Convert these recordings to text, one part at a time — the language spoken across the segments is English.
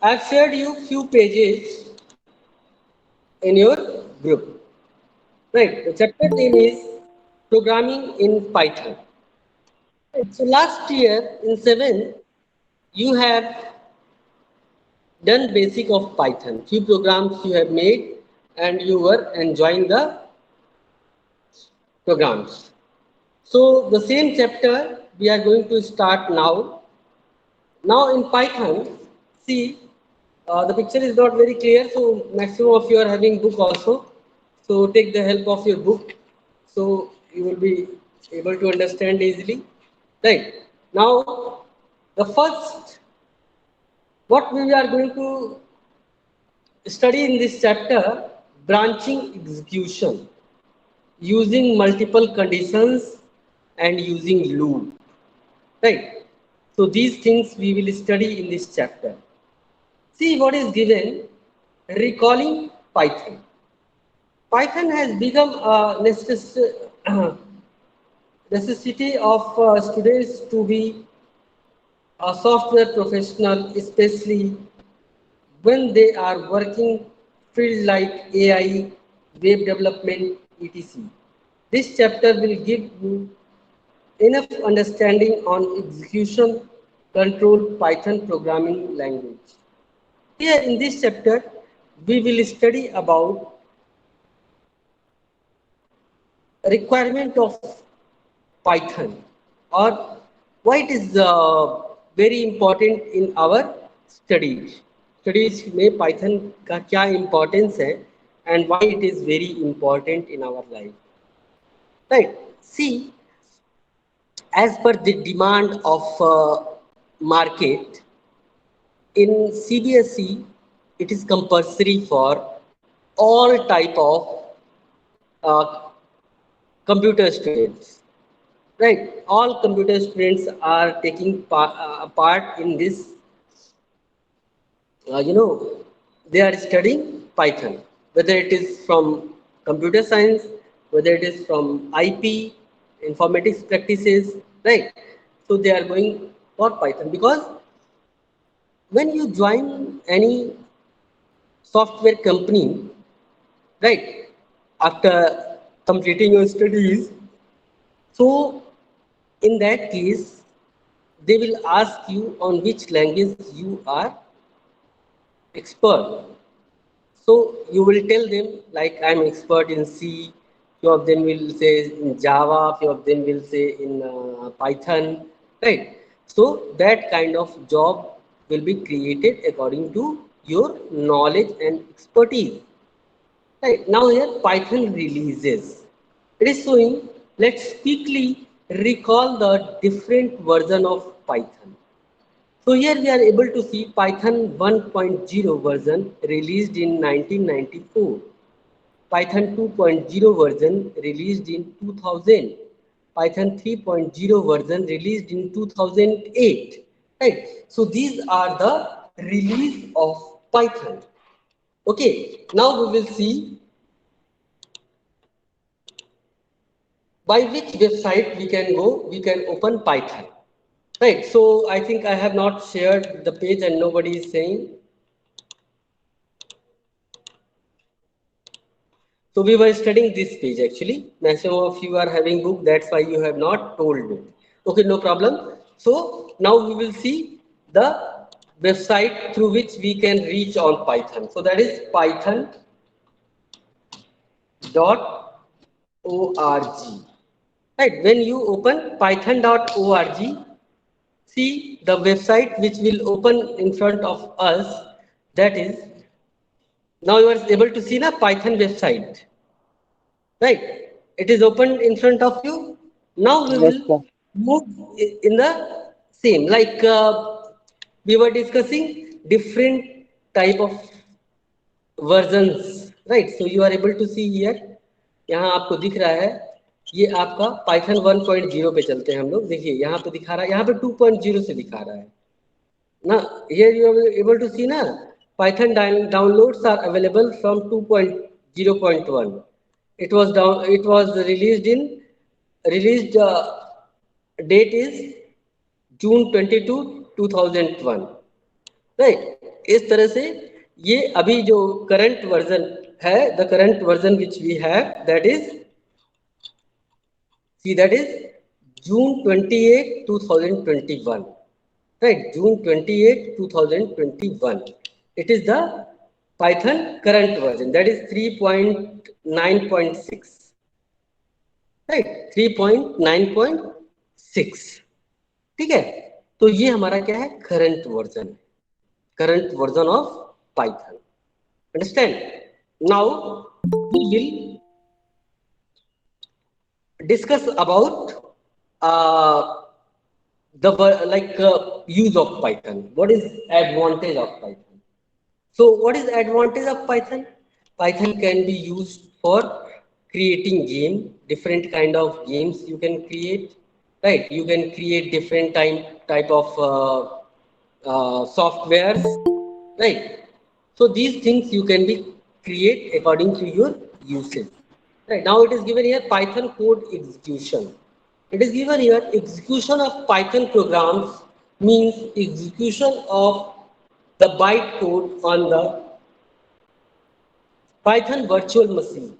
I've shared you few pages in your group. Right. The chapter name is Programming in Python. Right. So last year in 7, you have done basic of Python. Few programs you have made and you were enjoying the programs. So the same chapter we are going to start now. Now in Python, see the picture is not very clear, so maximum of you are having book also. So take the help of your book, so you will be able to understand easily. Right. Now the first what we are going to study in this chapter, branching execution using multiple conditions and using loop. Right. So these things we will study in this chapter. See what is given, recalling Python. Python has become a necessity of students to be a software professional, especially when they are working field like AI, web development, etc. This chapter will give you enough understanding on execution control Python programming language. Here in this chapter, we will study about requirement of Python or why it is very important in our studies. Studies में Python का क्या importance है and why it is very important in our life. Right. See, as per the demand of market, in CBSE, it is compulsory for all type of uh, computer students. Right, all computer students are taking part in this. They are studying Python, whether it is from computer science, whether it is from IP, informatics practices, right? So they are going for Python because when you join any software company, right, after completing your studies, so in that case, they will ask you on which language you are expert. So you will tell them like I'm expert in C. Few of them will say in Java. Few of them will say in Python. Right. So that kind of job will be created according to your knowledge and expertise. Right. Now here Python releases. It is showing. Let's quickly recall the different version of Python. So here we are able to see Python 1.0 version released in 1994, Python 2.0 version released in 2000, Python 3.0 version released in 2008. Right. So these are the release of Python. Okay. Now we will see by which website we can go. We can open Python. Right. So I think I have not shared the page and nobody is saying. So we were studying this page actually. Maximum of you are having book, that's why you have not told me. Okay, no problem. So now we will see the website through which we can reach on Python. So that is python.org. Right, when you open python.org, see the website which will open in front of us. That is, now you are able to see the Python website. Right, it is opened in front of you. Now we Yes, will sir. move in the same like we were discussing different type of versions, right? So you are able to see here, यहाँ आपको दिख रहा है, ये आपका Python 1.0 पे चलते हैं हम लोग. देखिए यहाँ पे दिखा रहा है, यहाँ पे 2.0 से दिखा रहा है ना. Here you are able to see na, Python downloads are available from 2.0.1. It was released date is June 22, 2001. Right. इस तरह से ये अभी जो करंट वर्जन है, the current version which we have, that is, see, that is June 28, 2021, right? June 28, 2021. It is the Python current version, that is 3.9.6, right? 3.9.6. ठीक है, तो ये हमारा क्या है, current version, current version of Python. Understand? Now we will discuss about the use of Python. What is advantage of Python? So what is advantage of Python? Python can be used for creating game, different kind of games you can create, right? You can create different type of softwares, right? So these things you can be create according to your usage. Right, now it is given here Python code execution. It is given here execution of Python programs means execution of the byte code on the Python virtual machine.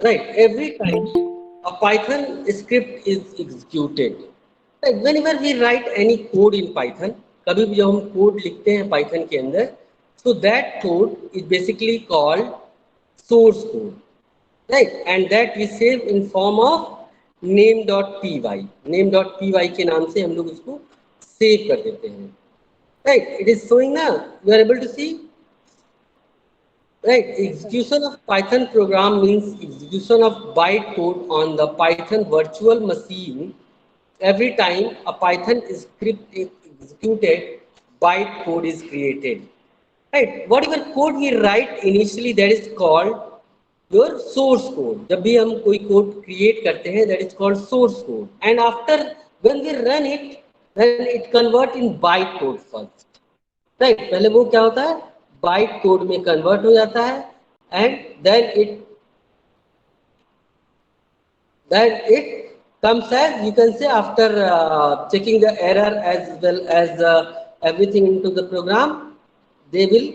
Right, every time a Python script is executed. Right, whenever we write any code in Python, कभी भी जब हम code लिखते हैं Python के अंदर, so that code is basically called source code. Right, and that we save in form of name.py. name.py के नाम से हम लोग इसको सेव कर देते हैं. Right, it is showing now, you are able to see. Right, execution of Python program means execution of byte code on the Python virtual machine. Every time a Python script is executed, byte code is created. Right, whatever code we write initially, that is called your source code. जब भी हम कोई code create करते हैं, that is called source code. And after when we run it, then it convert in byte code first. Right, पहले वो क्या होता है, byte code में convert हो जाता है, and then it comes as, you can say, after checking the error as well as everything into the program, they will,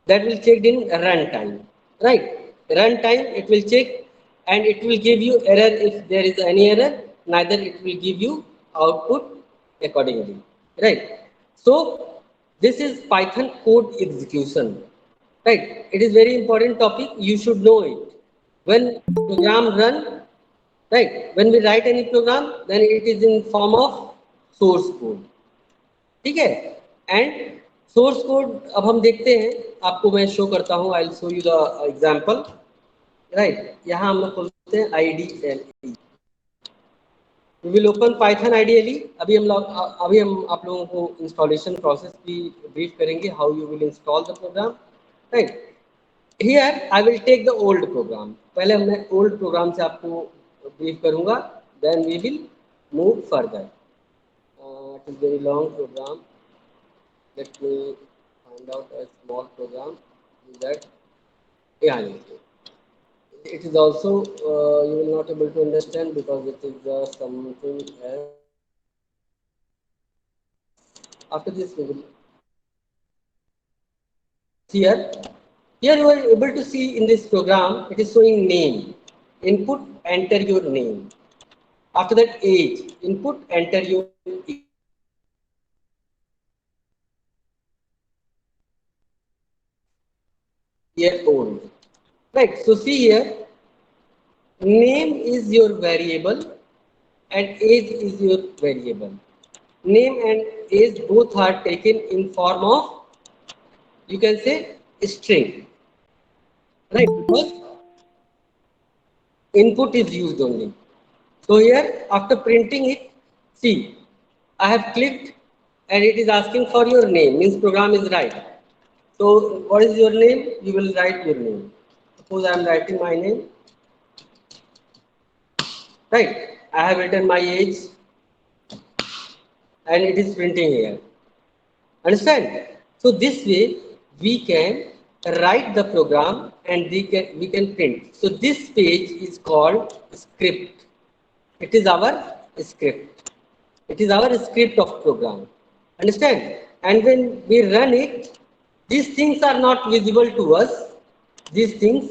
that will checked in runtime, right? Runtime it will check and it will give you error if there is any error, neither it will give you output accordingly, right? So this is Python code execution, right? It is very important topic, you should know it. When program run, right, when we write any program, then it is in form of source code. ठीक है, and source code अब हम देखते हैं, आपको मैं show करता हूं, I will show you the example. Right, यहाँ हम लोग खोलते हैं IDLE. We will open Python IDLE. अभी हम आप लोगों को इंस्टॉलेशन प्रोसेस भी ब्रीफ करेंगे, how you will install the program. Right, here I will take the old program. पहले मैं ओल्ड प्रोग्राम से आपको ब्रीफ करूंगा, then we will move further. It is very long program. Let me find out a small program that, yeah, it is also you will not able to understand because it is something else. After this we will here you are able to see in this program, it is showing name, input, enter your name. After that, age, input, enter your year old. Right, so see here, name is your variable and age is your variable. Name and age both are taken in form of, you can say, string, right? Because input is used only. So here, after printing it, see, I have clicked and it is asking for your name, means program is right. So what is your name? You will write your name. Suppose I am writing my name, right? I have written my age and it is printing here. Understand? So this way we can write the program and we can print. So this page is called script. It is our script. It is our script of program. Understand? and when we run it, these things are not visible to us. These things,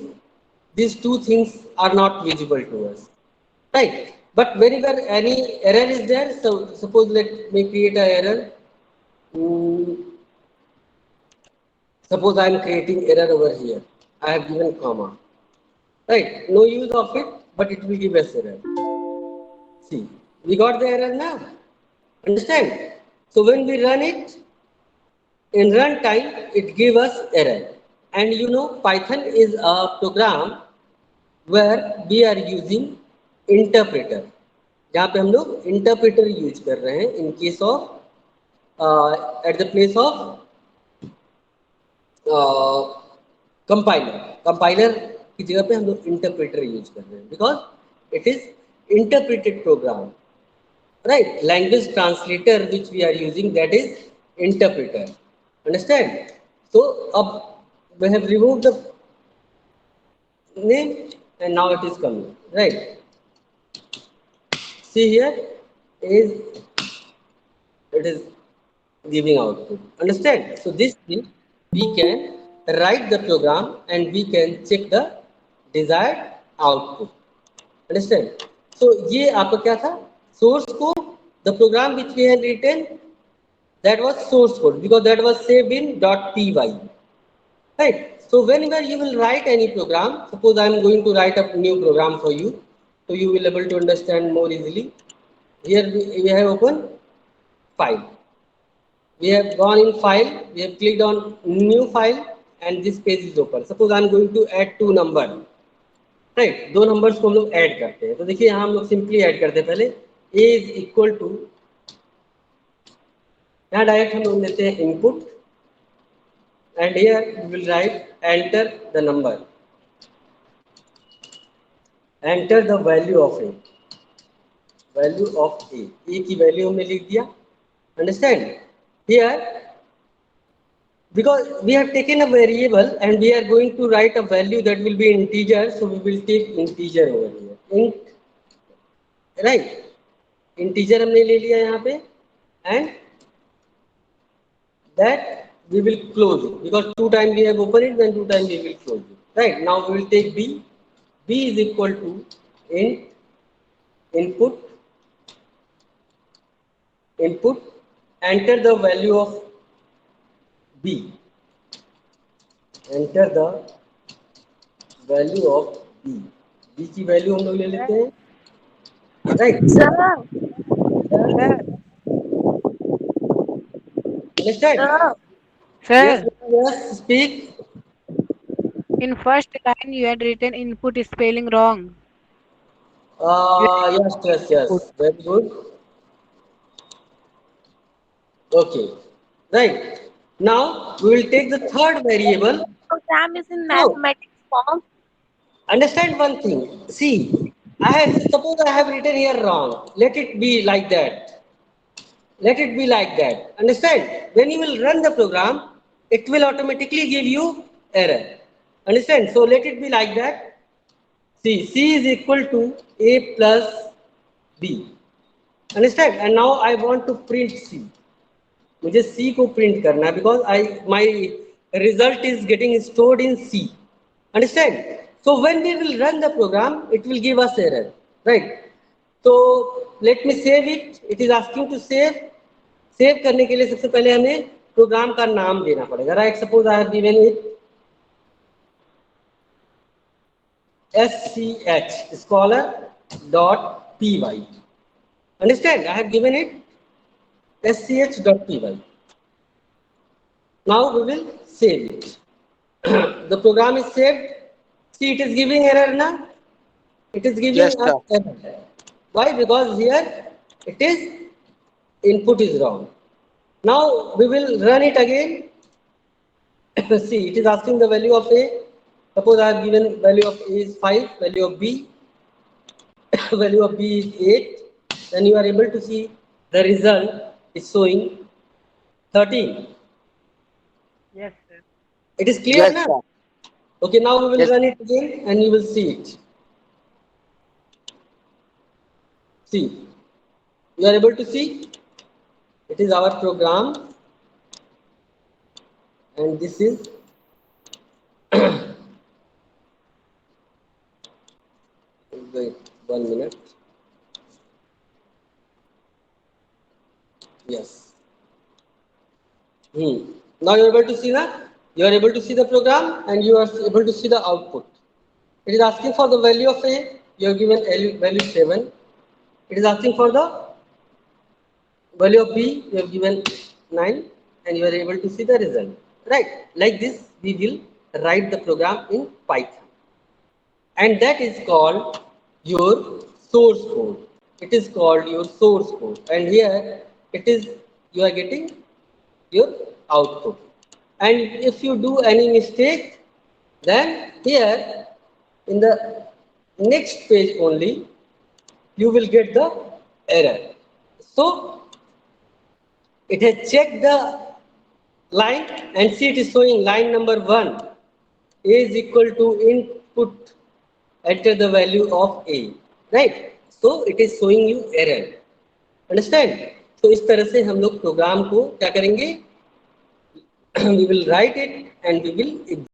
these two things are not visible to us, right? But whenever any error is there, so suppose let me create a error. Hmm, suppose I am creating error over here. I have given comma, right? No use of it, but it will give us error. See, we got the error now. Understand? So when we run it, in runtime, it gives us error. And you know, Python is a program where we are using interpreter. जहाँ पे हम लोग interpreter use कर रहे हैं in case of at the place of compiler की जगह पे हम लोग interpreter use कर रहे हैं because it is interpreted program, right? Language translator which we are using, that is interpreter. Understand? So we have removed the name and now it is coming, right? See here is it is giving output. Understand? So this thing we can write the program and we can check the desired output. Understand? So ये आपका क्या था? Source code. The program which we have written, that was source code because that was saved in .py. Right. So whenever you will write any program, suppose I am going to write a new program for you, so you will able to understand more easily. Here we have opened file. We have gone in file, we have clicked on new file and this page is open. Suppose I am going to add two number, right? दो numbers को हम लोग add करते हैं. तो देखिए यहाँ हम लोग simply add करते हैं पहले a is equal to, यहाँ डायरेक्ट हम लोग लेते हैं input and here we will write enter the number. Enter the value of a. Value of a की value हमने लिख दिया. Understand? Here, because we have taken a variable and we are going to write a value that will be integer, so we will take integer over here. Int, right? Integer हमने ले लिया यहाँ पे and that we will close it because two times we have opened it, then two times we will close it. Right? Now we will take b. B is equal to int input enter the value of b. Enter the value of b. b की value हम लोग ले लेते हैं, right? Sir, sir, Understand? sir, Yes, sir. yes, speak. In first line, you had written input spelling wrong. You had Yes, yes, input. yes. Very good. Okay, right. Now we will take the third variable. Program is in Now, mathematics form. understand one thing. See, I have suppose I have written here wrong. Let it be like that. Let it be like that. Understand? When you will run the program, it will automatically give you error. Understand? So let it be like that. See, C is equal to A plus B. Understand? And now I want to print C. मुझे C को print करना है because my result is getting stored in C. Understand? So when we will run the program, it will give us error, right? So let me save it. It is asking to save. Save करने के लिए सबसे पहले हमें programme का नाम देना पड़ेगा, right? Suppose I have given it sch scholar.py. Understand? I have given it sch.py. Now we will save it. The program is saved. See, it is giving error now. It is giving Yes, us sir. error. Why? Because here it is input is wrong. Now we will run it again. See, it is asking the value of a. Suppose I have given value of a is 5, value of b, value of b is 8. Then you are able to see the result is showing 13. Yes, sir. It is clear Yes, now? sir. Okay, now we will Yes. run it again and you will see it. See, you are able to see it is our program and this is wait 1 minute. Yes. Now you are able to see that. You are able to see the program and you are able to see the output. It is asking for the value of A. You have given value 7. It is asking for the value of B. You have given 9 and you are able to see the result. Right. Like this, we will write the program in Python. And that is called your source code. It is called your source code. And here it is, you are getting your output. And if you do any mistake, then here in the next page only you will get the error. So it has checked the line and see it is showing line number 1 A is equal to input enter the value of A, right? So it is showing you error. Understand? तो इस तरह से हम लोग programme को क्या करेंगे we will write it and we will